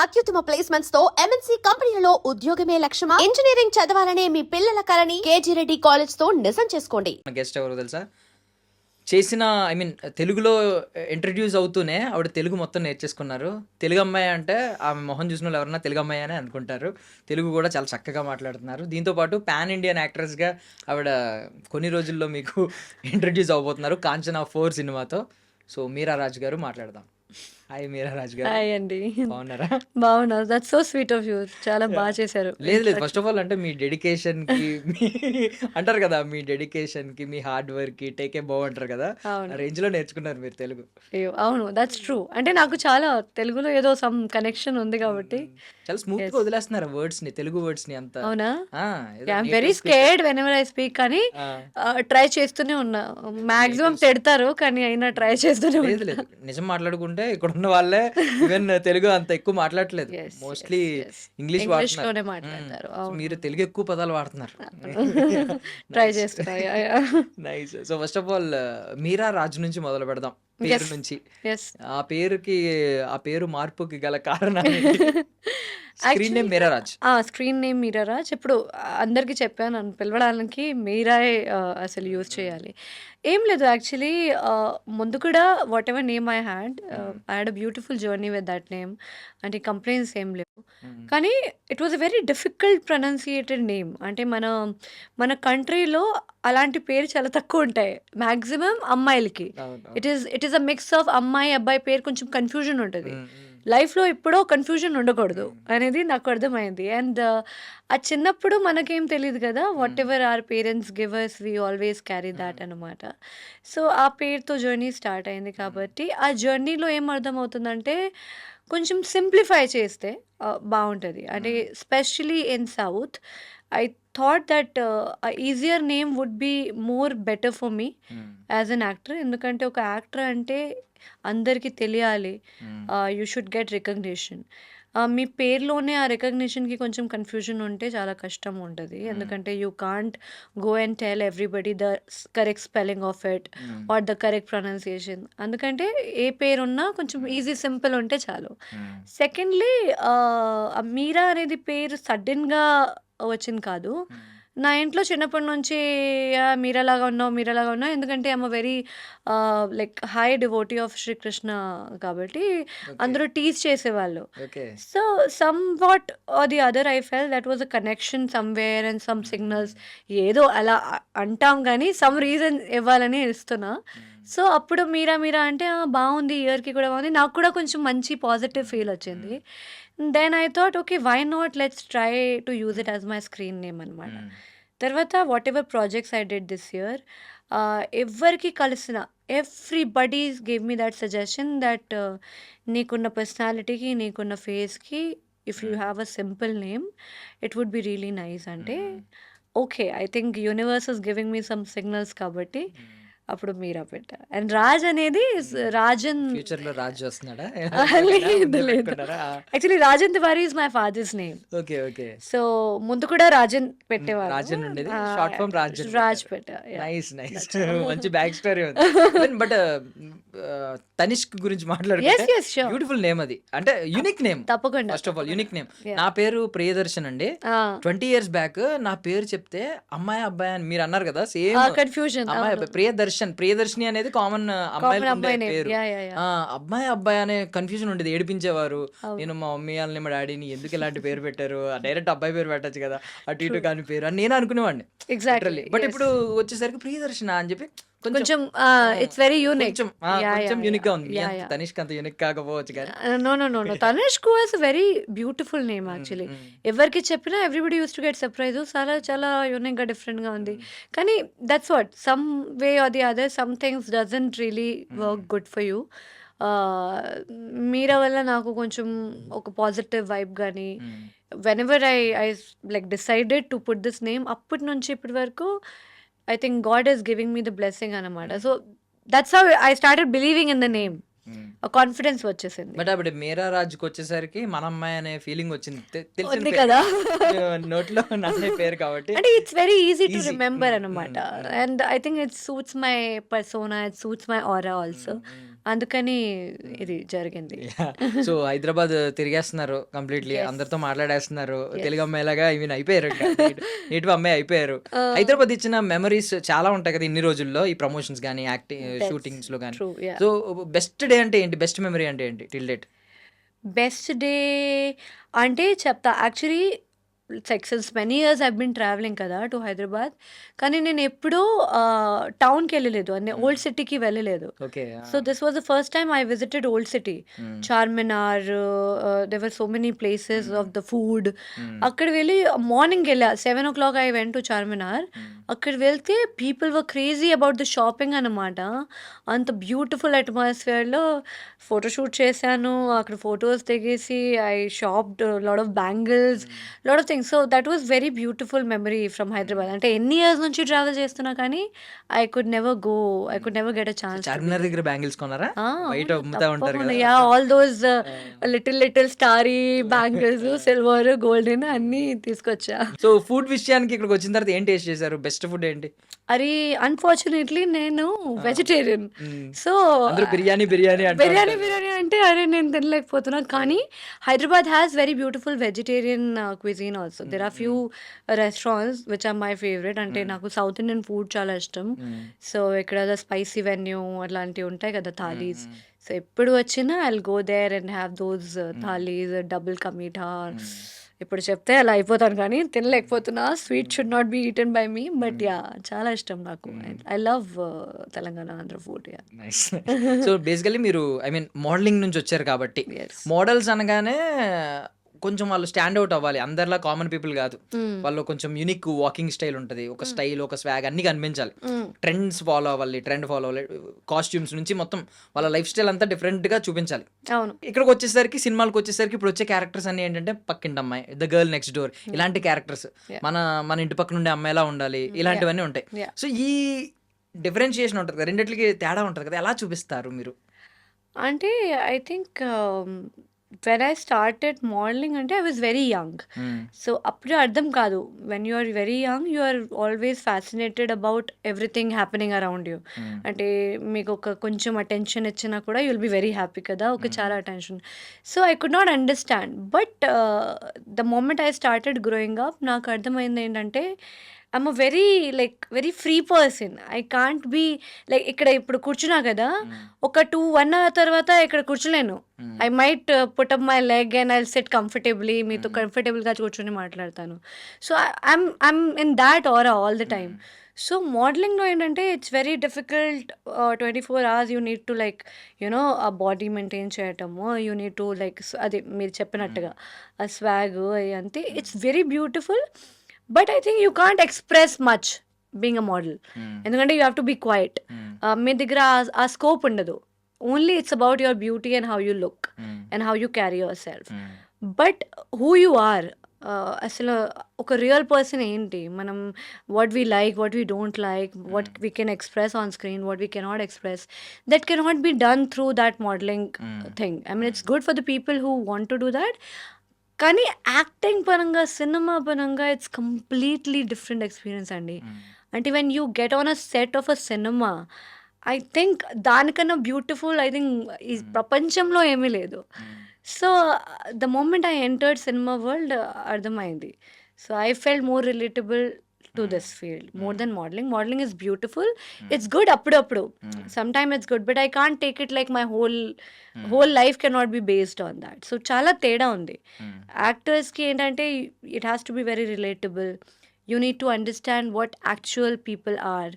అత్యుత్తమ ప్లేస్మెంట్స్ తో ఎంఎన్సీ కంపెనీలలో ఉద్యోగమే లక్ష్యమా? ఇంజనీరింగ్ చదవాలనే మీ పిల్లల కలని కేజీ రెడ్డి కాలేజ్ తో నిజం చేసుకోండి. గెస్ట్ ఎవరు తెలుసా? చేసిన తెలుగులో ఇంట్రడ్యూస్ అవుతూనే ఆవిడ తెలుగు మొత్తం నేర్చేసుకున్నారు. తెలుగు అమ్మాయి అంటే ఆమె మొహం చూసిన వాళ్ళు ఎవరన్నా తెలుగు అమ్మాయి అని అనుకుంటారు. తెలుగు కూడా చాలా చక్కగా మాట్లాడుతున్నారు. దీంతోపాటు పాన్ ఇండియన్ యాక్ట్రెస్గా ఆవిడ కొన్ని రోజుల్లో మీకు ఇంట్రడ్యూస్ అవబోతున్నారు కాంచనా 4 సినిమాతో. సో మీరా రాజ్ గారు మాట్లాడదాం. హాయ్ మీరా రాజ్ గారు. హాయ్ అండి, బాగున్నారా? బాగున్నారు. That's so sweet of you. చాలా బాగా చేశారు. లేదు ఫస్ట్ ఆఫ్ ఆల్ అంటే మీ డెడికేషన్కి అంటారు కదా, మీ డెడికేషన్కి మీ హార్డ్ వర్క్కి టేకే బాగుంటారు కదా, అవును. ఆ రేంజ్లో నేర్చుకున్నారు మీరు తెలుగు. అయ్యో, అవును, దట్స్ ట్రూ. అంటే నాకు చాలా తెలుగులో ఏదో సమ్ కనెక్షన్ ఉంది కాబట్టి. చాలా స్మూత్ గా వదిలేస్తున్నారు వర్డ్స్ ని, తెలుగు వర్డ్స్ ని అంతా. అవునా? ఆ, ఏదో I'm native very speaker. Scared when ever I speak, కానీ ఆ, ట్రై చేస్తూనే ఉన్నా. మాక్సిమం తిడతారు కానీ అయినా ట్రై చేస్తూనే లేదు ఉన్నా. లేదు, నిజం మాట్లాడుకుంటే ఇక్కడ ఉన్న వాళ్ళే ఈవెన్ తెలుగు అంత ఎక్కువ మాట్లాడట్లేదు. Yes, mostly yes, yes. English English వాడుతున్నారు. లోనే మాట్లాడతారు. సో అవును. మీరు తెలుగు ఎక్కువ పదాలు వాడుతున్నారు. ట్రై చేస్తున్నా. Nice. So first of all Meera Raju నుంచి మొదలు పెడదాం, పేరు Yes. నుంచి. ఎస్. ఆ పేరు మార్పుకి గల కారణం స్క్రీన్ నేమ్ మీరా రాజ్. Screen name మీరారాజ్. ఇప్పుడు అందరికీ చెప్పాను, నన్ను పిలవడానికి మీరాయే అసలు యూజ్ చేయాలి. ఏం లేదు, యాక్చువల్లీ ముందు కూడా whatever name I had a beautiful journey with that name. అంటే కంప్లైంట్స్ ఏం లేవు. కానీ it was a very difficult pronounciated name. అంటే మన కంట్రీలో అలాంటి పేరు చాలా తక్కువ ఉంటాయి, మ్యాక్సిమం అమ్మాయిలకి. It is a mix of అమ్మాయి అబ్బాయి పేరు, కొంచెం కన్ఫ్యూజన్ ఉంటుంది. లైఫ్లో ఎప్పుడో కన్ఫ్యూజన్ ఉండకూడదు అనేది నాకు అర్థమైంది. అండ్ ఆ చిన్నప్పుడు మనకేం తెలియదు కదా, whatever our parents give us we always carry that అనమాట. సో ఆ పేరుతో జర్నీ స్టార్ట్ అయింది. కాబట్టి ఆ జర్నీలో ఏం అర్థమవుతుందంటే, కొంచెం సింప్లిఫై చేస్తే బాగుంటుంది. అంటే specially in south I thought that easier name would be more better for me as an actor. ఎందుకంటే ఒక యాక్టర్ అంటే అందరికీ తెలియాలి, యూ షుడ్ గెట్ రికగ్నిషన్. మీ పేరులోనే ఆ రికగ్నిషన్కి కొంచెం కన్ఫ్యూజన్ ఉంటే చాలా కష్టం ఉంటుంది. ఎందుకంటే you can't go and tell everybody the correct spelling of it or the correct pronunciation. ఎందుకంటే ఏ పేరున్నా కొంచెం ఈజీ సింపుల్ ఉంటే చాలు. సెకండ్లీ, మీరా అనేది పేరు సడన్గా వచ్చింది కాదు. నా ఇంట్లో చిన్నప్పటి నుంచి మీరలాగా ఉన్నావు, ఎందుకంటే I'm very like high devotee of Shri Krishna కాబట్టి అందరూ టీజ్ చేసేవాళ్ళు. Okay. So some what are the other I felt that was a connection somewhere and some signals. ఏదో అలా అంటాం కానీ సమ్ రీజన్ ఇవ్వాలని ఇస్తున్నా. సో అప్పుడు మీరా అంటే బాగుంది, ఇయర్కి కూడా బాగుంది, నాకు కూడా కొంచెం మంచి పాజిటివ్ ఫీల్ వచ్చింది. Then I thought okay, why not, let's try to use it as my screen name అనమాట. తర్వాత whatever projects I did this year, ఎవరికి కలిసిన everybody gave me that suggestion that నీకున్న పర్సనాలిటీకి, నీకున్న ఫేస్కి, if you have a simple name it would be really nice. అంటే okay, I think universe is giving me some signals కాబట్టి అప్పుడు మీరా పెట్టా. అండ్ రాజ్ అనేది రాజన్. ఫ్యూచర్ లో రాజ్ వస్తున్నాడా? లేదు, actually Rajan Tiwari is my father's name. Okay okay. So ముందు కూడా రాజన్ పెట్టేవారు. రాజన్ ఉండేది, షార్ట్ ఫామ్ రాజన్. రాజ్ పెట్టా. Nice nice. మంచి బ్యాక్ స్టోరీ ఉంది. బట్ తనిష్క్ గురించి మాట్లాడుకుంటే Yes, sure. బ్యూటిఫుల్ నేమ్ అది, అంటే యూనిక్ నేమ్. తప్పకుండా. First of all unique name. Yeah. నా పేరు ప్రియదర్శన్ అండి. 20 years బ్యాక్ నా పేరు చెప్తే అమ్మాయి అబ్బాయి అని మీరు అన్నారు కదా, సేమ్ కన్ఫ్యూజన్. అమ్మాయి అబ్బాయి. ప్రియదర్శిని అనేది కామన్ అమ్మాయి అబ్బాయి name. పేరు. Yeah, yeah, yeah. అబ్బాయి అబ్బాయి అనే కన్ఫ్యూజన్ ఉండేది, ఏడిపించేవారు. నేను మా మమ్మీ వాళ్ళని మా డాడీని ఎందుకు ఇలాంటి పేరు పెట్టారు, డైరెక్ట్ అబ్బాయి పేరు పెట్టచ్చు కదా, అటు ఇటు కాని పేరు అని నేను అనుకునేవాడిని. ఎగ్జాక్ట్లీ. బట్ ఇప్పుడు వచ్చేసరికి ప్రియదర్శన అని చెప్పి కొంచెం ఇట్స్ వెరీ యూనిక్. కొంచెం యూనిక్ గా ఉంది. తనిష్క్ అంత యూనిక్ కాకపోవచ్చు కానీ. No Tanishq was very beautiful name actually. ఎవరికి చెప్పినా everybody use to get surprise, చాలా చాలా యూనిక్ గా డిఫరెంట్ గా ఉంది. కానీ that's what, some way are the other some things doesn't really work good for you. Meera వల్ల నాకు కొంచెం ఒక పాజిటివ్ వైబ్ కానీ, whenever I like decided to put this name, అప్పటి నుంచి ఇప్పటి వరకు I think God is giving me the blessing అనమాట. So that's how I started believing in the name. Confidence వచ్చేసింది. బట్ అప్పుడు మీరా రాజుకి వచ్చేసరికి మన అమ్మాయి అనే ఫీలింగ్ వచ్చింది. ఉంది కదా నోట్లో నన్నే పేరు కాబట్టి అంటే it's very easy to remember అనమాట. And I think it suits my persona, it suits my aura also. అందుకని ఇది జరిగింది. సో హైదరాబాద్ తిరిగేస్తున్నారు కంప్లీట్లీ, Yes. అందరితో మాట్లాడేస్తున్నారు, Yes. తెలుగు అమ్మాయిలాగా ఐ మీన్ అయిపోయారు, నేటివ్ అమ్మాయి అయిపోయారు. Uh, హైదరాబాద్ ఇచ్చిన మెమరీస్ చాలా ఉంటాయి కదా ఇన్ని రోజుల్లో, ఈ ప్రమోషన్స్ కానీ యాక్టింగ్ That's షూటింగ్స్ లో కానీ. true, yeah. So best day అంటే ఏంటి, బెస్ట్ మెమరీ అంటే ఏంటి టిల్ డేట్? బెస్ట్ డే అంటే చెప్తా. Actually like since many years I been travelling కదా టు హైదరాబాద్. కానీ నేను ఎప్పుడూ టౌన్కి వెళ్ళలేదు, అన్నీ ఓల్డ్ సిటీకి వెళ్ళలేదు. Okay. So this was the first time I visited old city. Charminar, there so many places of the food. అక్కడ వెళ్ళి మార్నింగ్ వెళ్ళా, 7 o'clock I went to Charminar. అక్కడ వెళ్తే people were crazy about the shopping అనమాట. అంత బ్యూటిఫుల్ అట్మాస్ఫియర్లో ఫోటోషూట్ చేశాను, అక్కడ photos దిగేసి I shopped lot of bangles, lot of things. So that was very beautiful memory from Hyderabad. అంటే ఎన్ని ఇయర్స్ నుంచి ట్రావెల్ చేస్తున్నా కానీ I could never get a chance. Charminar దగ్గర బ్యాంగిల్స్ కొన్నారా? బయట అమ్ముతా ఉంటారు తప్పకుండా. కదా. Yeah, all those little starry bangles, silver, golden అన్నీ తీసుకొచ్చా. సో ఫుడ్ విషయానికి ఇక్కడికి వచ్చిన తర్వాత ఏం టేస్ట్ చేశారు, బెస్ట్ ఫుడ్ ఏంటి? అది అన్ఫార్చునేట్లీ నేను వెజిటేరియన్. సో అందరూ బిర్యానీ బిర్యానీ అంటారు. బిర్యానీ అంటే అరే నేను తినలేకపోతున్నా. కానీ Hyderabad has very beautiful vegetarian cuisine also. There are few restaurants which are my favourite. అంటే నాకు సౌత్ ఇండియన్ ఫుడ్ చాలా ఇష్టం. సో ఇక్కడ స్పైసీ వెన్యూ అట్లాంటివి ఉంటాయి కదా, థాలీస్. సో ఎప్పుడు వచ్చినా I will go there and have those thalis, double ka meetha. ఇప్పుడు చెప్తే అలా అయిపోతాను కానీ తినలేకపోతున్నా. Sweet should not be eaten by me, but ya చాలా ఇష్టం నాకు. I love Telangana, Andhra food. Ya, nice. So basically మీరు ఐ మీన్ మోడలింగ్ నుంచి వచ్చారు కాబట్టి, yes. మోడల్స్ అనగానే కొంచెం వాళ్ళు స్టాండ్ అవుట్ అవ్వాలి, అందరిలా కామన్ పీపుల్ కాదు. వాళ్ళు కొంచెం యూనిక్ వాకింగ్ స్టైల్ ఉంటుంది, ఒక స్టైల్, ఒక స్వాగ్ అన్ని కనిపించాలి. ట్రెండ్స్ ఫాలో అవ్వాలి, కాస్ట్యూమ్స్ నుంచి మొత్తం వాళ్ళ లైఫ్ స్టైల్ అంతా డిఫరెంట్ గా చూపించాలి. అవును. ఇక్కడికి వచ్చేసరికి, సినిమాలకు వచ్చేసరికి ఇప్పుడు వచ్చే క్యారెక్టర్స్ అన్ని ఏంటంటే పక్కింటి అమ్మాయి, ద గర్ల్ నెక్స్ట్ డోర్, ఇలాంటి క్యారెక్టర్స్, మన ఇంటి పక్కన ఉండే అమ్మాయిలా ఉండాలి, ఇలాంటివన్నీ ఉంటాయి. Yeah. సో ఈ డిఫరెన్షియేషన్ ఉంటుంది కదా, రెండిట్లకి తేడా ఉంటుంది కదా, ఎలా చూపిస్తారు మీరు? అంటే I think when I started modelling అంటే I was very young. So అప్పుడు అర్థం కాదు. When you are very young you are always fascinated about everything happening around you. అంటే మీకు ఒక కొంచెం అటెన్షన్ ఇచ్చినా కూడా you will be very happy కదా, ఒక చాలా attention. So I could not understand. But the moment I started growing up నాకు అర్థమైంది ఏంటంటే I'm a very free person. I can't be like ఇక్కడ ఇప్పుడు కూర్చున్నా కదా, ఒక 1 hour తర్వాత ఇక్కడ కూర్చోలేను. I might put up my leg and I sit comfortably, మీతో కంఫర్టబుల్గా కూర్చొని మాట్లాడతాను. So I'm in that aura all the time. So మోడలింగ్లో ఏంటంటే it's very difficult. 24 hours you need to like you know ఆ బాడీ మెయింటైన్ చేయటము, యూ నీడ్ టు లైక్ అది మీరు చెప్పినట్టుగా ఆ స్వాగ్ అంతే. It's very beautiful. But I think you can't express much being a model. ఎందుకంటే you have to be quiet. మీ దగ్గర ఆ స్కోప్ ఉండదు. Only it's about your beauty and how you look and how you carry your self. But who you are, అసలు ఒక real person ఏంటి, మనం what we like, what we don't like, what we can express on screen, what we cannot express, that cannot be done through that modelling thing. I mean it's good for the people who want to do that. కానీ acting పరంగా, cinema పరంగా it's completely different experience అండి. అంటే when you get on a set of a cinema, I think దానికన్నా beautiful I think ఈ ప్రపంచంలో ఏమీ లేదు. So the moment I entered cinema world అర్థమైంది. So I felt more relatable to this field more than modeling. Modeling is beautiful. It's good appudu. Sometimes it's good, but I can't take it like my whole life cannot be based on that. So chala teda undi. Actors ki entante it has to be very relatable. You need to understand what actual people are.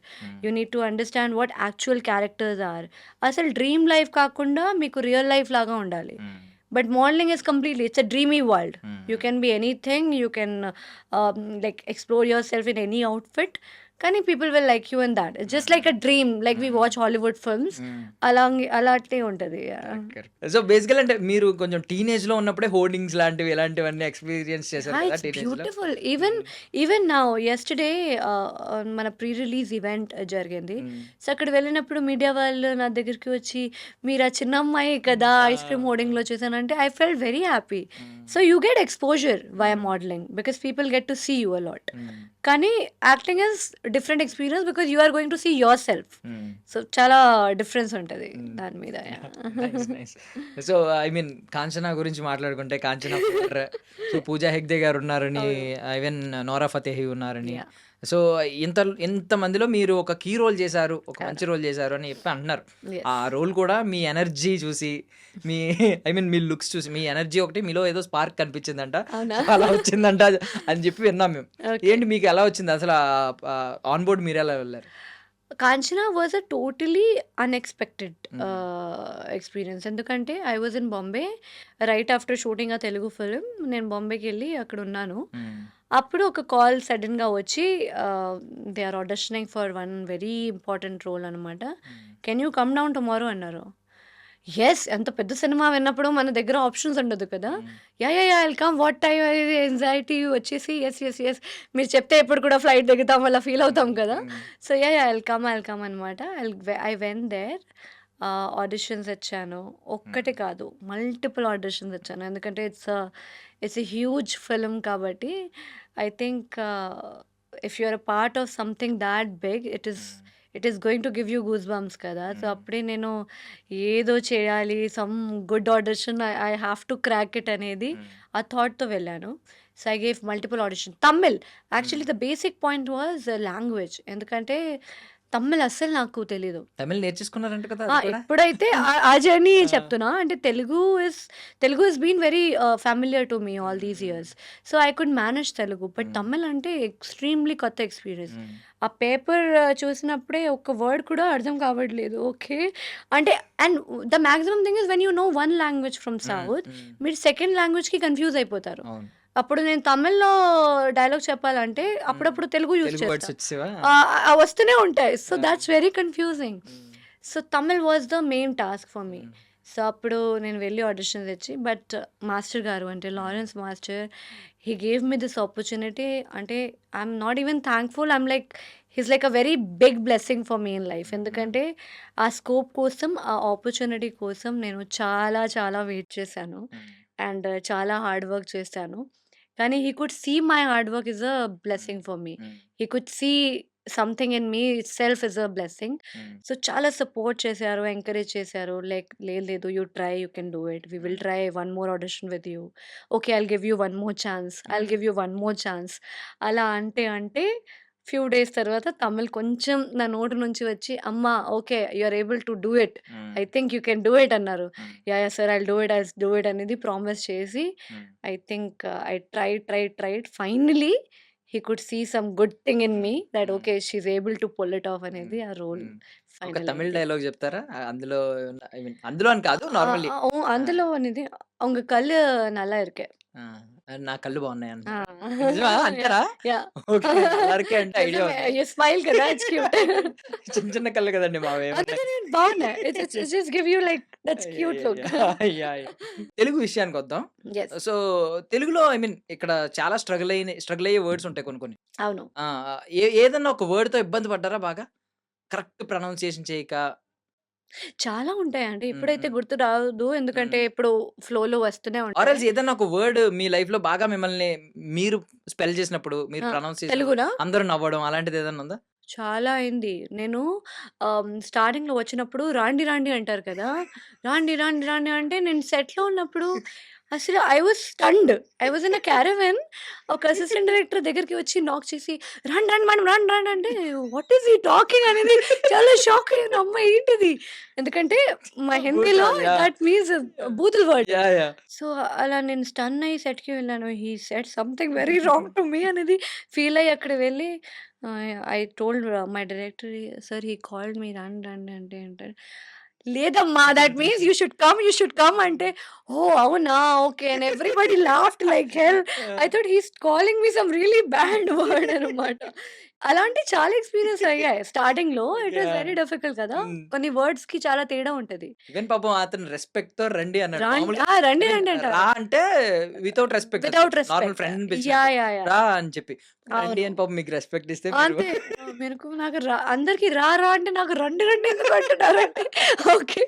You need to understand what actual characters are. Asal dream life kaakunda meeku real life laga undali. But modeling is completely, it's a dreamy world. You can be anything, you can like explore yourself in any outfit. కానీ people will like you in that. It's just like a dream, like we watch Hollywood films, అలాంటి ఉంటుంది. So బేసికల్ అంటే మీరు కొంచెం teenage లో ఉన్నప్పుడే hoardings లాంటివి ఇలాంటివన్నీ ఎక్స్పీరియన్స్ చేశారు. బ్యూటిఫుల్. ఈవెన్ నౌ యెస్టర్డే మన ప్రీ రిలీజ్ ఈవెంట్ జరిగింది. సో అక్కడ వెళ్ళినప్పుడు మీడియా వాళ్ళు నా దగ్గరికి వచ్చి మీరు ఆ చిన్న అమ్మాయి కదా ఐస్ క్రీమ్ హోర్డింగ్ లో చేశానంటే I felt very happy. So you get exposure via modelling because people get to see you a lot. కానీ acting is different experience because you are going to see your self. So చాలా difference ఉంటుంది దాని మీద. Nice nice. So I mean Kanchana గురించి మాట్లాడుకుంటే Kanchana so Pooja Hegde గారు ఉన్నారని, even నోరా ఫతేహి ఉన్నారని, Yeah. సో ఇంతమందిలో మీరు ఒక కీ రోల్ చేశారు, ఒక మంచి రోల్ చేశారు అని చెప్పి అంటున్నారు. Yes. ఆ రోల్ కూడా మీ ఎనర్జీ చూసి, me I mean me looks చూసి, మీ ఎనర్జీ ఒకటి మీలో ఏదో స్పార్క్ కనిపించిందంట, అవునా? సో అలా వచ్చిందంట అని చెప్పి విన్నాం మేము. Okay. ఏంటి మీకు ఎలా వచ్చింది అసలు ఆన్ బోర్డ్, మీరు ఎలా వెళ్ళారు? Kanchana was a totally unexpected experience. ఎందుకంటే I was in Bombay right after shooting ఆ తెలుగు ఫిలిం. నేను బాంబేకి వెళ్ళి అక్కడ ఉన్నాను. అప్పుడు ఒక కాల్ సడన్గా వచ్చి they are auditioning for one very important role అనమాట. Can you come down tomorrow అన్నారు. ఎస్, ఎంత పెద్ద సినిమా విన్నప్పుడు మన దగ్గర ఆప్షన్స్ ఉండదు కదా. Ya ya yeah I'll come, what time అనేది ఎంజైటీ వచ్చేసి ఎస్ ఎస్ ఎస్ మీరు చెప్తే ఎప్పుడు కూడా ఫ్లైట్ దిగుతాం అలా ఫీల్ అవుతాం కదా. So yeah yeah I'll come అనమాట. ఐ వెన్ దేర్, ఆడిషన్స్ ఇచ్చాను. ఒక్కటి కాదు, మల్టిపుల్ ఆడిషన్స్ ఇచ్చాను. ఎందుకంటే ఇట్స్ ఎ హ్యూజ్ ఫిల్మ్ కాబట్టి I think if you are a part of something that big, it is going to give you goosebumps కదా. So అప్పుడే నేను ఏదో చేయాలి, some good audition, I have to crack it అనేది ఆ థాట్తో వెళ్ళాను. So I gave multiple audition. Tamil actually the basic point was language. ఎందుకంటే తమిళ్ అస్సలు నాకు తెలీదు. తమిళ్ నేర్చేసుకున్నారంట కదా అది కూడా? ఇప్పుడైతే ఆ జర్నీ చెప్తున్నా. అంటే Telugu is been very familiar to me all these years. So I could manage Telugu. But Tamil అంటే ఎక్స్ట్రీమ్లీ కొత్త ఎక్స్పీరియన్స్. ఆ పేపర్ చూసినప్పుడే ఒక వర్డ్ కూడా అర్థం కావట్లేదు. ఓకే అంటే, and the maximum thing is when you know one language from south, మీరు సెకండ్ లాంగ్వేజ్కి కన్ఫ్యూజ్ అయిపోతారు. అవును. అప్పుడు నేను తమిళ్లో డైలాగ్ చెప్పాలంటే అప్పుడప్పుడు తెలుగు యూజ్ తెలుగు వర్డ్స్ చేస్తాను. వచ్చేవా? వస్తూనే ఉంటాయి. So that's very confusing. So Tamil was the main task for me. So అప్పుడు నేను వెళ్ళి ఆడిషన్స్ ఇచ్చి, బట్ మాస్టర్ గారు అంటే Lawrence master, he gave me this opportunity. అంటే I'm not even thankful, I'm like he's like a very big blessing for me in life. ఎందుకంటే ఆ scope కోసం, ఆ ఆపర్చునిటీ కోసం నేను చాలా చాలా వెయిట్ చేశాను అండ్ చాలా హార్డ్ వర్క్ చేశాను. కానీ he could see my hard work is a blessing for me. He could see something in me itself is a blessing. So చాలా సపోర్ట్ చేశారు, ఎంకరేజ్ చేశారు. లైక్ లేదు, you try, you can do it, we will try one more audition with you, okay I'll give you one more chance, I'll give you one more chance. అలా అంటే few days తర్వాత తమిళ్ కొంచెం నా నోటి నుంచి వచ్చి, అమ్మ okay you are able to do it, I think you can do it అన్నారు. Ya ya sir I'll do it అనేది ప్రామిస్ చేసి, I think I tried finally he could see some good thing in me that okay she's able to pull it off అనేది ఆ role ఒక final Tamil అయింది. Dialogue చెప్తారా? అందులో I mean అందులో అని కాదు, నార్మల్లీ. అందులో అనేది ఉங்க కళ్ళు నల్లా ఇరుకే. నా కళ్ళు బాగున్నాయి అన్న. ఆ. నిజమా అంటారా? యా ఓకే, అలాగే అంటే ఐడియా నిజమే, ఉంది. యూ స్మైల్ కదా, ఇట్స్ క్యూట్. చిన్న చిన్న కళ్ళు కదండి మావి, ఏమున్నాయి? అందుకని బాగున్నాయి. It's just give you like that's cute look. Telugu విషయానికి వద్దాం. ఎస్, సో తెలుగులో ఐ మీన్ ఇక్కడ చాలా స్ట్రగుల్ అయ్యే వర్డ్స్ ఉంటాయి కొన్ని. అవును. ఆ, ఏదన్నా ఒక word తో ఇబ్బంది పడ్డారా బాగా? కరెక్ట్ ప్రొనౌన్సియేషన్ చేయక? చాలా ఉంటాయండి. ఉమ్, ఇప్పుడైతే ఉమ్, గుర్తు రాదు, ఎందుకంటే ఉమ్. ఇప్పుడు ఫ్లోలో వస్తూనే ఆర్ ఉంటాయి. ఎల్స్ ఏదన్నా ఒక వర్డ్ మీ లైఫ్ లో బాగా మిమ్మల్ని మీరు స్పెల్ చేసినప్పుడు, మీరు ప్రొనౌన్స్ చేసినప్పుడు తెలుగునా అందరూ నవ్వడం అలాంటిది ఏదన్నా ఉందా? చాలా అయింది. నేను స్టార్టింగ్లో వచ్చినప్పుడు రాండి రాండి అంటారు కదా, రాండి రాండి రాండి అంటే నేను సెట్లో ఉన్నప్పుడు అసలు I was stunned. I was in a caravan. ఒక అసిస్టెంట్ డైరెక్టర్ దగ్గరికి వచ్చి నాక్ చేసి, రండి రండి మేడం రండి రండి అంటే, వాట్ ఈస్ ఈ టాకింగ్ అనేది చాలా షాక్ అయ్యాను. అమ్మ ఏంటిది, ఎందుకంటే మా హిందీలో యా దట్ మీన్స్ బూతుల్ వర్డ్. యా యా సో అలా నేను స్టన్ అయ్యి సెట్కి వెళ్ళాను. He said something very wrong to me అనేది ఫీల్ అయ్యి అక్కడ వెళ్ళి I told my director, sir he called me రండి రండి అంటే లేదమ్మా that means you should come అంటే, ఓ అవునా okay and everybody laughed like hell. I thought he's calling me some really bad word అనమాట. అలాంటి చాలా ఎక్స్పీరియన్స్ అయ్యాయి. స్టార్టింగ్ లో it is yeah very difficult కదా, కొన్ని వర్డ్స్ కి చాలా తేడా ఉంటది. ఈవెన్ పాపం అతను రెస్పెక్ట్ తో రండి అన్నాడు. రండి మామూలుగా రండి ఐ మీన్ రండి అంటారు రా అంటే వితౌట్ రెస్పెక్ట్ వితౌట్ అసలు నార్మల్ రెస్పెక్ట్. ఫ్రెండ్ యా పిలిచినట్టు యా యా రా అని చెప్పి రండి అవును, అని పాపం మీకు రెస్పెక్ట్ ఇస్తే మీరు అంతే. నాకు అందరికి రా రా అంటే నాకు రండి రండి ఎందుకు అంటున్నారంటే ఓకే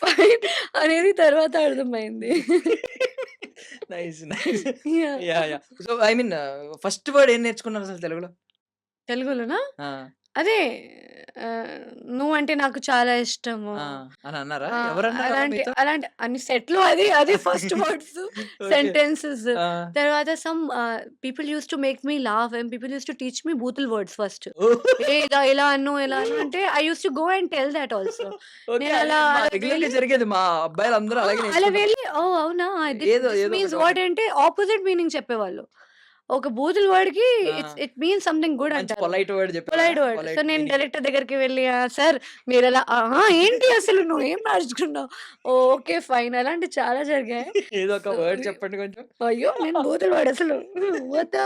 ఫైన్ అనేది తర్వాత అర్థమైంది. Nice yeah ya ya. So I mean first word ఏం నేర్చుకున్నారు అసలు తెలుగులో? తెలుగులోనా? ఆ! అదే నువ్వంటే నాకు చాలా ఇష్టము. ఆ! అని అన్నారా? ఆ! ఎవరన్నారు అలా మీతో? అలాంటి అన్ని సెట్‌లో అదే ఫస్ట్ వర్డ్స్, ఓకే. సెంటెన్సెస్. ఆ! తర్వాత people used to make me laugh and people used to teach me బూతుల్ వర్డ్స్ ఫస్ట్. ఓహ్! ఇలా అను, ఇలా అను అంటే I used to go and tell that also. Okay. నేను అది అలా మా అలా రెగ్యులర్‌గా వెళ్ళి జరిగేది. మా అబ్బాయిలందరూ అలాగే అలా నేర్చుకుంటాం. వెళ్ళి ఓహ్! అవునా! ఏదో దిస్ ఏదో మీన్స్ ఒకటి వాట్ అంటే ఆపోజిట్ మీనింగ్ చెప్పేవాళ్ళు. ఒక బూతుల వర్డ్‌కి ఆ! ఇట్ మీన్స్ సంథింగ్ గుడ్ మంచి అంటారు. పొలైట్ వర్డ్ చెప్పేవారా? Polite word. సో, పొలైట్ నేను మీనింగ్. డైరెక్టర్ దగ్గరికి వెళ్లి సార్ మీరెలా ఏంటి అసలు నువ్వేం నేర్చుకున్నావు? ఓకే. ఫైన్. అలాంటివి చాలా జరిగాయి. ఏదో ఒక సో, వర్డ్ చెప్పండి కొంచెం. అయ్యో! నేను బూతుల వర్డ్ అసలు వద్దు.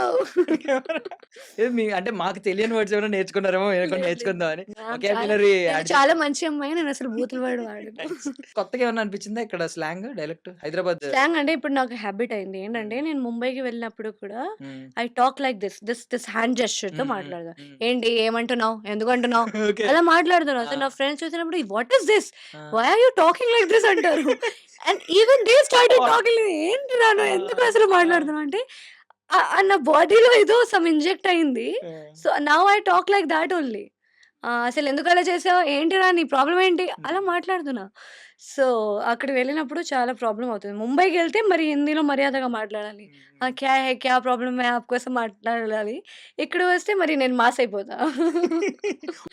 ఏది మీ అంటే మాకు తెలియని వర్డ్స్ ఏమైనా నేర్చుకున్నారేమో ఏమైనా లేదు లేదు. నేర్చుకుందామని. నాకు చాలా వొకాబ్యులరీ నేను యాడ్ చాలా చేసారు. మంచి అమ్మాయి. నేనసలు బూతుల వర్డ్ వాడను. నైస్. కొత్తగా ఏమన్నా అనిపించిందా ఇక్కడ స్లాంగ్, డైలెక్ట్? హైదరాబాద్. స్లాంగ్ అంటే ఇప్పుడు నాకు హాబిట్ అయింది. ఏంటంటే హ్మ్. నేను ముంబైకి వెళ్ళినప్పుడు కూడా hmm. I talk like this hand జెస్చర్‌తో హ్మ్. హ్మ్. మాట్లాడతా. హ్మ్. ఏంటి ఏమంటున్నావు? ఎందుకంటున్నావు? ఓకే. అలా మాట్లాడుతున్నా. ఆ! సో, నా ఫ్రెండ్స్ చూసినప్పుడు వాట్ ఈస్ దిస్? ఆ! Why are you talking like this అంటారు. And even they started what? Talking ఏంటిరా ఆ! నువ్వు ఎందుకు అసలు ఆ! మాట్లాడుతున్నావు అంటే నా బాడీలో ఏదో ఇంజెక్ట్ అయింది. ఆ! So, now I talk like thought only. అసలు ఎందుకు అలా చేసావు? ఏంటిరా నీ ప్రాబ్లమ్ ఏంటి? అలా హ్మ్. మాట్లాడుతున్నా. సో, అక్కడికి వెళ్ళినప్పుడు చాలా ప్రాబ్లమ్ అవుతది. ముంబైకెళ్తే మరి హిందీలో మర్యాదగా మాట్లాడాలి. హ్మ్. హ్మ్. క్యా హై? క్యా ప్రాబ్లమ్ హై? ఆప్‌కోసం మాట్లాడాలి. ఇక్కడ వస్తే మరి నేను మాస్ అయిపోతా.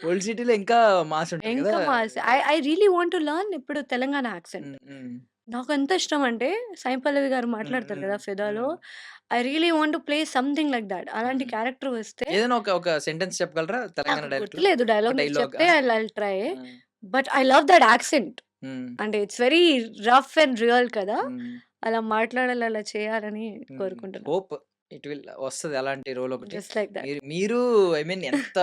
ఓల్డ్ సిటీలో ఇంకా మాస్ ఉంటది కదా! ఇంకా mass. I really want to learn ఇప్పుడు తెలంగాణ యాక్సెంట్. హ్మ్. హ్మ్. నాకెంత ఇష్టం అంటే సాయి పల్లవి గారు హ్మ్. మాట్లాడతారు హ్మ్. కదా! 'ఫిదాలో' హ్మ్. I really want to play something like that. అలాంటి హ్మ్. క్యారెక్టర్ వస్తే ఏదైనా ఒక సెంటెన్స్ చెప్పగలరా తెలంగాణ నాకు డైలెక్ట్‌లో? గుర్తులేదు ఒక డైలాగ్ మీరు డైలాగ్. చెప్తే ఆ! I'll try. ఆ! But I love that accent. Hmm. అంటే it's very rough and real కదా! హ్మ్. అలా మాట్లాడాలి, అలా చేయాలని హ్మ్. కోరుకుంటున్నా. హోప్ ఇట్ విల్ వస్తది అలాంటి రోల్ ఒకటి. Just like that. మీరు ఐ మీన్ ఎంత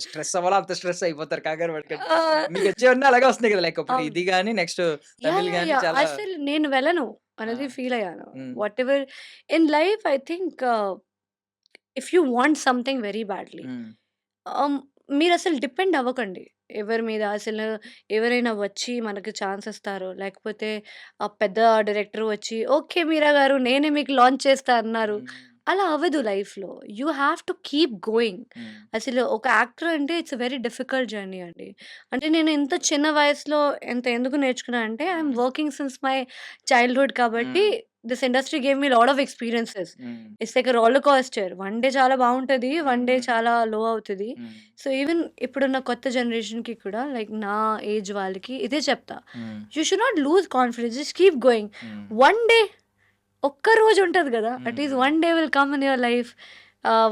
స్ట్రెస్ అవ్వాలో అంత స్ట్రెస్ అయిపోతారు కంగారు పడకండి. ఆహ్, మీకొచ్చేవన్నీ అలాగే వస్తున్నాయి కదా! లైక్ ఇప్పుడు అవును. ఇది గాని నెక్స్ట్ తమిళ్ గాని చాలా. అసలు నేను వెళ్ళను ఆ! అనేది ఫీల్ అయ్యాను. హ్మ్. Whatever in life I think if you want something very badly హ్మ్. ఆహ్, మీరసలు డిపెండ్ అవ్వకండి. ఎవరి మీద అసలు ఎవరైనా వచ్చి మనకి ఛాన్స్ ఇస్తారో, లేకపోతే పెద్ద డైరెక్టర్ వచ్చి, "ఓకే మీరా గారు నేనే మీకు లాంచ్ చేస్తా" అన్నారు. హ్మ్. అలా అవ్వదు లైఫ్‌లో. You have to keep going. హ్మ్. అసలు ఒక యాక్టర్ అంటే it's a very difficult journey అండి. అంటే నేను ఇంత చిన్న వయసులో ఎందుకు నేర్చుకున్నా అంటే ఐయామ్ హ్మ్. వర్కింగ్ సిన్స్ మై చైల్డ్‌హుడ్ కాబట్టి hmm. This industry gave me lot of experiences. Hmm. It's like a roller coaster. One day చాలా బావుంటది. హ్మ్. వన్ డే హ్మ్. చాలా లో అవుతది. హ్మ్. సో, ఈవెన్ ఇప్పుడున్న కొత్త జనరేషన్‌కి కూడా లైక్ నా ఏజ్ వాళ్ళకి ఇదే చెప్తా. హ్మ్. You should not lose confidence. Just keep going. హ్మ్. వన్ డే ఒక్క రోజు ఉంటది గదా! హ్మ్. అట్‌లీస్ట్ హ్మ్. One day will come in your life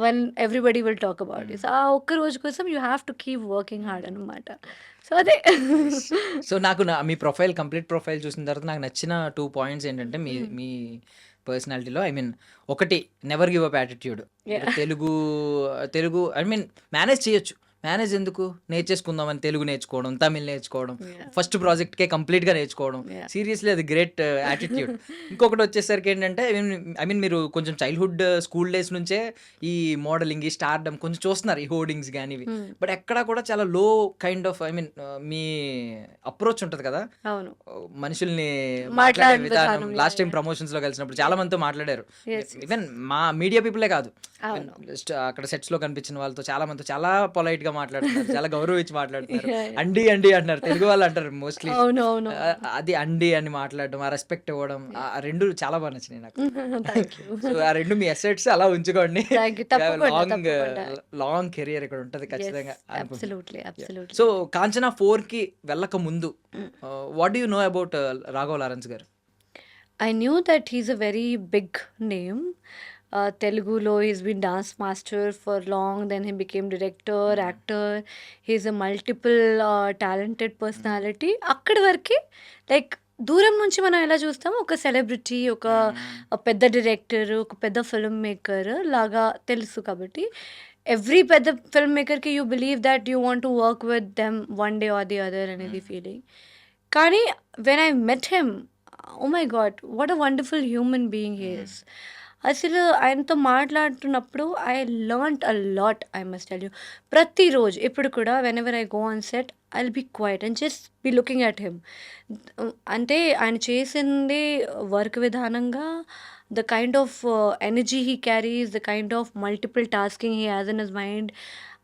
when everybody will talk about it. హ్మ్. సో, ఆ ఒక్క రోజు కోసం you have to keep working hard హ్మ్. అన్నమాట. సో, అదే. నైస్. సో, నాకు మీ కంప్లీట్ ప్రొఫైల్ చూసిన తర్వాత నాకు నచ్చిన 2 పాయింట్స్ ఏంటంటే మీ హ్మ్. మీ పర్సనాలిటీలో ఐ మీన్ ఒకటి నెవర్ గివ్ అప్ యాటిట్యూడ్. ఇప్పుడు yeah! Telugu I mean manage చేయొచ్చు. మేనేజ్ ఎందుకు? నేర్చేసుకుందామని తెలుగు నేర్చుకోవడం, తమిళ్ నేర్చుకోవడం, యాహ్! ఫస్ట్ ప్రాజెక్ట్‌కే కంప్లీట్‌గా నేర్చుకోవడం. యాహ్! సీరియస్‌లీ అది గ్రేట్ యాటిట్యూడ్. ఇంకొకటి వచ్చేసరికి ఏంటంటే ఐ మీన్ మీరు కొంచెం చైల్డ్‌హుడ్ స్కూల్ డేస్ నుంచే ఈ మోడలింగ్, ఈ స్టార్‌డమ్ కొంచెం చూస్తున్నారు. ఈ హోర్డింగ్స్ గాని ఇవి. హ్మ్. బట్ ఎక్కడా కూడా చాలా లో kind of I mean me approach ఉంటది కదా! అవును. మనుషుల్ని మాట్లాడే మాట్లాడిన విధానం విధానం. Last time yeah! ప్రమోషన్స్‌లో కలిసినప్పుడు చాలా యాహ్! మందితో మాట్లాడారు. యెస్. యెస్. ఈవెన్ మా మీడియా పీపులే కాదు. ఈవెన్ అవును. అక్కడ సెట్స్‌లో కనిపించిన వాళ్ళతో చాలా మందితో చాలా పొలైట్‌గా మాట్లాడుతున్నారు. చాలా గౌరవం ఇచ్చి మాట్లాడుతున్నారు. యాహ్! యాహ్! అండి, అండి అంటున్నారు. తెలుగు వాళ్ళు అంటారు మోస్ట్‌లీ. అవునవునవును. అది అండి అని మాట్లాడడం, ఆ రెస్పెక్ట్ ఇవ్వడం యాహ్! ఆ 2 చాలా బాగా నచ్చినాయి నాకు. Thank you. సో, ఆ 2 మీ అసెట్స్ అలా ఉంచుకోండి. Thank you. యూ హావ్ తప్పకుండా. లాంగ్ తప్పకుండా. లాంగ్ కెరియర్ ఇక్కడ ఉంటది యెస్. ఖచ్చితంగా అనుకుంటున్నా. Absolutely. Yeah! Absolutely. So, 'Kanchana 4'కి వెళ్ళక ముందు hmm. What do you know about Raghava Lawrence garu? I knew that he's a very big name. Telugulo, he's been dance master for long. Then he became director, హ్మ్. actor. He's a multiple talented హ్మ్. personality. అక్కడి వరకి like దూరం నుంచి మనం ఎలా చూస్తామో ఒక సెలబ్రిటీ, ఒక హ్మ్. పెద్ద డైరెక్టర్, ఒక పెద్ద ఫిల్మ్ మేకర్ లాగా తెలుసు కాబట్టి ఎవ్రీ పెద్ద ఫిల్మ్ మేకర్‌కి you believe that you want to work with them one day or the other అనేది హ్మ్. ఫీలింగ్. కానీ when I met him oh my god! What a wonderful human being he hmm. Is. అసలు ఆయనతో మాట్లాడుతున్నప్పుడు I learned a lot I must tell you. ప్రతిరోజు ఇప్పుడు కూడా whenever I go on set I will be quiet and just be looking at him. అంటే ఆయన చేసింది work విధానంగా the kind of energy he carries, the kind of multiple tasking he has in his mind,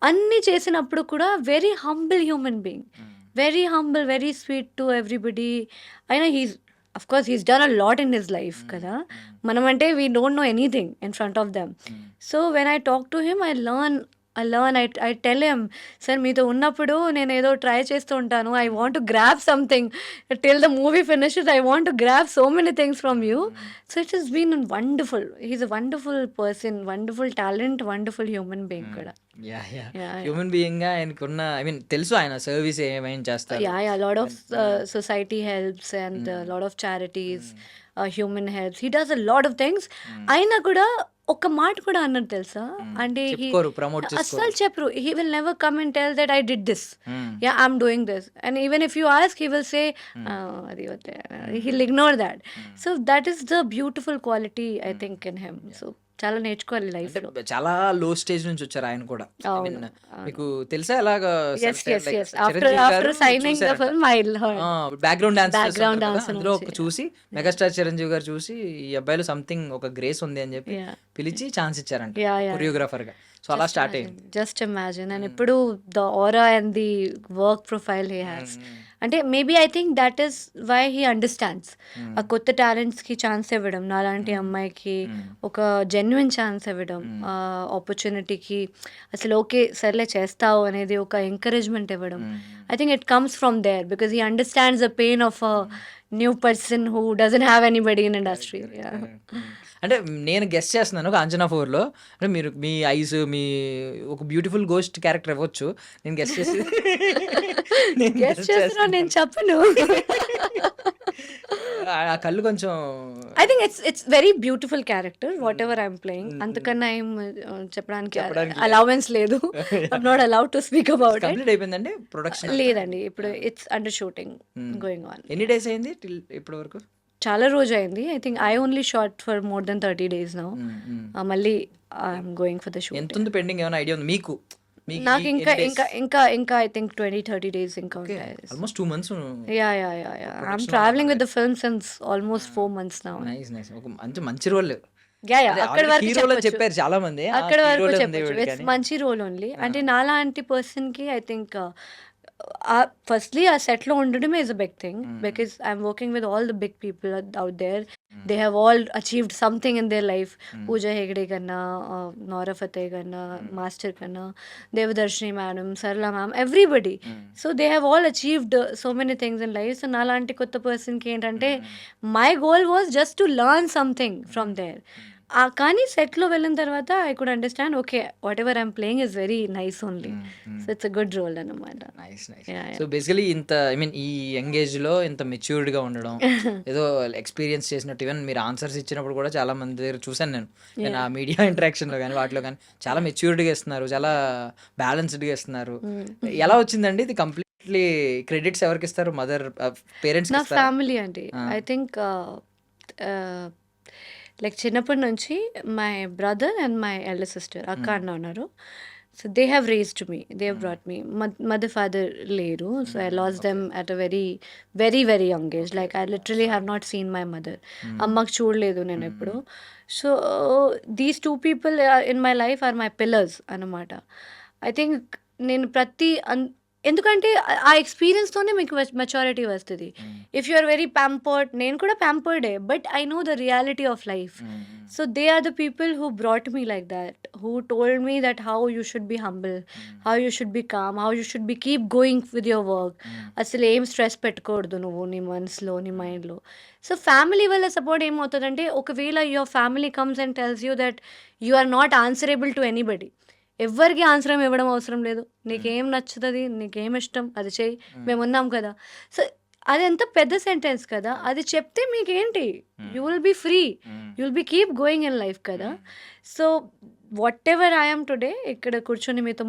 అన్నీ చేసినప్పుడు కూడా very humble human being, very humble, very sweet to everybody. అయినా of course he's done a lot in his life kada, manamante we don't know anything in front of them. So when I talk to him, I learn, I tell him, sir meeto unnappudu nenu edo try chestu untanu, I want to grab something till the movie finishes, I want to grab so many things from you. So it has been wonderful. He's a wonderful person, wonderful talent, wonderful human being kada. Human being గా ఆయనకున్న I mean తెలుసు ఆయన service ఏమైనా చేస్తారు. Yeah, a lot of society helps and a lot of charities, human helps. He does a lot of things. అయినా కూడా ఒక్క మాట కూడా అన్నట్టు తెలుసా, అంటే చెప్పుకోరు, ప్రమోట్ చేసుకోరు. అస్సలు చెప్పరు. He will never come and tell that I did this. Yeah, I'm doing this. And even if you ask, he will say, అది వద్దే. He'll ignore that. So that is the beautiful quality I think in him. So చాలా నేర్చుకోవాలి life లో. అంటే చాలా లో stage నుంచి వచ్చారు ఆయన కూడా. I mean, మీకు తెలుసా ఎలాగా yes after signing the film I learned background Background dance dancer అందులో ఒక చూసి మెగాస్టార్ చిరంజీవి గారు చూసి ఈ అబ్బాయిలో సంథింగ్ ఒక గ్రేస్ ఉంది అని చెప్పి పిలిచి ఛాన్స్ ఇచ్చారంట కొరియోగ్రాఫర్ గా. సో అలా స్టార్ట్ అయింది. Just imagine. అండ్ ఇప్పుడు the aura and the work profile he has, అంటే maybe I think that is why he understands. ఆ కొత్త టాలెంట్స్కి ఛాన్స్ ఇవ్వడం, నాలాంటి అమ్మాయికి ఒక జెన్యున్ ఛాన్స్ ఇవ్వడం, ఆపర్చునిటీకి అసలు ఓకే సర్లే చేస్తావు అనేది ఒక ఎంకరేజ్మెంట్ ఇవ్వడం. I think it comes from there because he understands the pain of a new person who doesn't have anybody in industry. అంటే నేను గెస్ట్ చేస్తున్నాను ఒక అంజనా 4లో, అంటే మీరు మీ ఐస్ మీ ఒక బ్యూటిఫుల్ గోస్ట్ క్యారెక్టర్ ఇవ్వచ్చు. నేను గెస్ట్ చేసి నేను చెప్పను. ఆ కళ్ళు కొంచెం I think it's very beautiful character whatever I'm playing. అంతకన్నా ఏం చెప్పడానికి అలవెన్స్ లేదు. I'm not allowed to speak about it. Complete అయిపోయిందండి ప్రొడక్షన్? లేదండి, ఇప్పుడు it's under shooting going on. ఎన్ని డేస్ అయింది ఇప్పటి వరకు? చాలా రోజు అయింది. I think I only shot for more than 30 days now. మళ్ళీ I'm going for the shoot. ఎంత ఉంది పెండింగ్, ఏమైనా ఐడియా ఉంది మీకు? నాకు ఇంకా ఐ థింక్ 20-30 days ఇంకా ఉంటాయి. Almost 2 months. I'm travelling with the film since almost 4 months now. Nice. ఒక మంచి రోల్ అక్కడ వరకు చెప్పారు చాలా మంది. అక్కడ వరకు చెప్పచ్చు. ఇట్స్ మంచి రోల్ ఓన్లీ. అంటే నాలాంటి పర్సన్ కి ఐ థింక్ ఫస్ట్లీ ఆ సెట్ లో ఉండడం is a big thing because I'm working with all the big people out there. They have all achieved something in their life. Pooja Hegde కన్నా, నోరా ఫతే కన్నా, మాస్టర్ కన్నా, Devadarshini madam, Sarala ma'am, everybody. So they have all achieved so many things in life. So నాలాంటి కొత్త పర్సన్కి ఏంటంటే my goal was just to learn something from there. కానీ సెట్లో వెళ్ళిన తర్వాత I could understand okay whatever I'm playing is very nice only. So it's a good role అన్నమాట. So basically ఇంత ఐ మీన్ ఈ యంగ్ ఏజ్ లో ఇంత matured గా ఉండడం, ఏదో ఎక్స్పీరియన్స్ చేసినట్టు. ఈవెన్ మీరు ఆన్సర్స్ ఇచ్చినప్పుడు కూడా చాలా మంది దగ్గర చూసాను నేను ఆ మీడియా ఇంటరాక్షన్ లో కానీ వాటిలో కానీ చాలా మెచ్యూర్డ్ గా ఇస్తున్నారు, చాలా బ్యాలెన్స్డ్ గా ఇస్తున్నారు. ఎలా వచ్చిందండి ఇది? కంప్లీట్లీ క్రెడిట్స్ ఎవరికి ఇస్తారు? Mother, parents? నా ఫ్యామిలీ అండి. ఐ థింక్ లైక్ చిన్నప్పటి నుంచి my brother and my elder sister, అక్క అన్న ఉన్నారు. So they have raised me, they have brought me. Mother father లేరు. So I lost them at a very very very young age. Like I literally have not seen my mother. అమ్మకి చూడలేదు నేను ఎప్పుడు. So these 2 people in my life are my pillars అన్నమాట. I think నేను ఎందుకంటే ఆ ఎక్స్పీరియన్స్తోనే మీకు మెచ్యూరిటీ వస్తుంది. If you are very pampered, నేను కూడా ప్యాంపర్డే, but I know the reality of life. So they are the people who brought me like that, who told me that how you should be humble, how you should be calm, how you should be keep going with your work. అసలు ఏం stress పెట్టుకోవద్దు నువ్వు నీ మనసులో, నీ మైండ్లో. So family వల్ల support ఏమవుతుందంటే, ఒకవేళ your family comes and tells you that you are not answerable to anybody, ఎవ్వరికి ఆన్సర్ ఇవ్వడం అవసరం లేదు, నీకేం నచ్చుతుంది, నీకేం ఇష్టం అది చెయ్యి, మేము ఉన్నాం కదా. సో అది ఎంత పెద్ద సెంటెన్స్ కదా, అది చెప్తే మీకేంటి, you will be free, you will be keep going in life కదా. So whatever I'm today ఇక్కడ కూర్చొని మీతో